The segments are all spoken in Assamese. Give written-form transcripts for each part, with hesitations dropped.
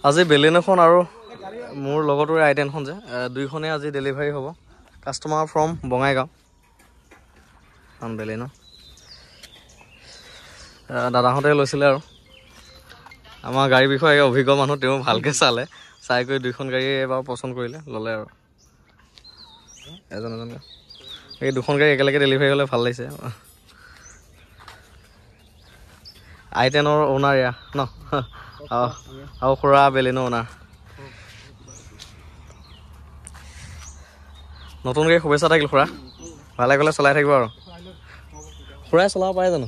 আজি বেলেনোখন আৰু মোৰ লগতৰে আইটেনখন যে দুইখনে আজি ডেলিভাৰী হ'ব কাষ্টমাৰ ফ্ৰম বঙাইগাঁও এখন বেলেনো দাদাহঁতে লৈছিলে আৰু আমাৰ গাড়ীৰ বিষয়ে অভিজ্ঞ মানুহ তেওঁ ভালকৈ চালে চাই কৰি দুইখন গাড়ী এবাৰ পচন্দ কৰিলে ল'লে আৰু এজন এজনকৈ এই দুখন গাড়ী একেলগে ডেলিভাৰী হ'লে ভাল লাগিছে আইটেনৰ অ'নাৰ এয়া ন আৰু খুৰা বেলেনো অ'নাৰ নতুন গাড়ী শুভেচ্ছা থাকিল খুৰা ভালে গ'লে চলাই থাকিব আৰু খুৰাই চলাব পাৰে জানো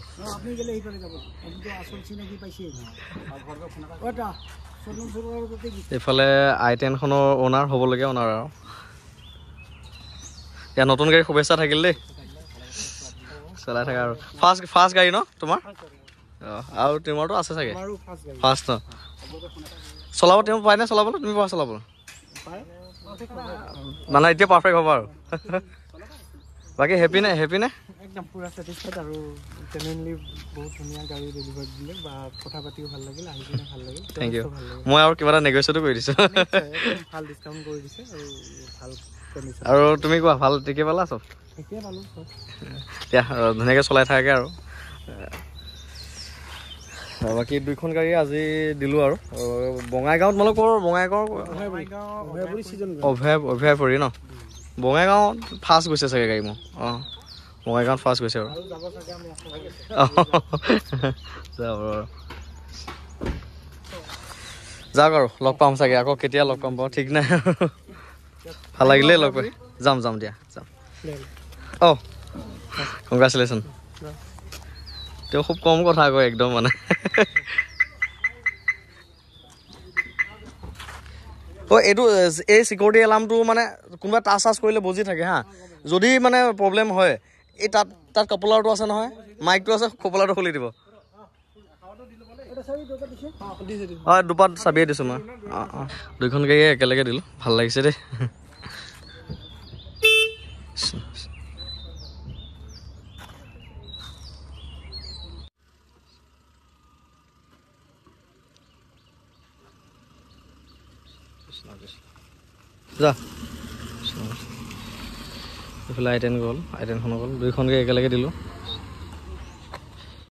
এইফালে আইটেনখনৰ অ'নাৰ হ'বলগীয়া অ'নাৰ আৰু ইয়াত নতুন গাড়ী শুভেচ্ছা থাকিল দেই চলাই থাকা আৰু ফাৰ্ষ্ট গাড়ী ন তোমাৰ আৰু তোমাৰতো আছে চাগে ফাৰ্ষ্ট ন চলাব তেওঁ পায়নে চলাবলৈ তুমি পাৰা চলাবলৈ মানে এতিয়া পাৰফেক্ট হ'ব আৰু বাকী হেপি নে একদম পুৰা স্যাটিসফাইড আৰু জেনুইনলি বহুত ধুনীয়া গাড়ী ডেলিভাৰ দিলে বা কথা পাতিও ভাল লাগিল আহি কিনে ভাল লাগিল থেংক ইউ মই আৰু কিবা এটা নেগোচিয়েটো কৰি দিছোঁ ভাল ডিছকাউণ্ট কৰি দিছে আৰু ভাল কণ্ডিশ্যন আৰু তুমি কোৱা ভাল ঠিকে পালা চব ঠিকে পালোঁ চব এতিয়া ধুনীয়াকৈ চলাই থাকে আৰু বাকী দুইখন গাড়ী আজি দিলোঁ আৰু বঙাইগাঁৱত মানে ক'ৰ বঙাইগাঁৱৰ অভয়াপুৰী ন বঙাইগাঁৱত ফাৰ্ষ্ট গৈছে চাগে গাড়ী মোৰ অঁ বঙাইগাঁৱত ফাৰ্ষ্ট গৈছে আৰু যাব আৰু যাওক আৰু লগ পাম চাগে আকৌ কেতিয়া লগ পাম বাৰু ঠিক নাই ভাল লাগিলেই লগ পাই যাম দিয়া যাম অঁ কংগ্ৰেচুলেশ্যন তেওঁ খুব কম কথা কয় একদম মানে এইটো এই চিকিউৰিটি এলাৰ্মটো মানে কোনোবা টাচ কৰিলে বজি থাকে হা যদি মানে প্ৰব্লেম হয় এই তাত কপলাৰটো আছে নহয় মাইকটো আছে কপলাৰটো খুলি দিব অঁ দুপাত চাবিয়ে দিছোঁ মই অঁ দুইখন গাড়ীয়ে একেলগে দিলোঁ ভাল লাগিছে দেই যা এইফালে আইটেন গ'ল আইটেনখন গ'ল দুইখন গাড়ী একেলগে দিলোঁ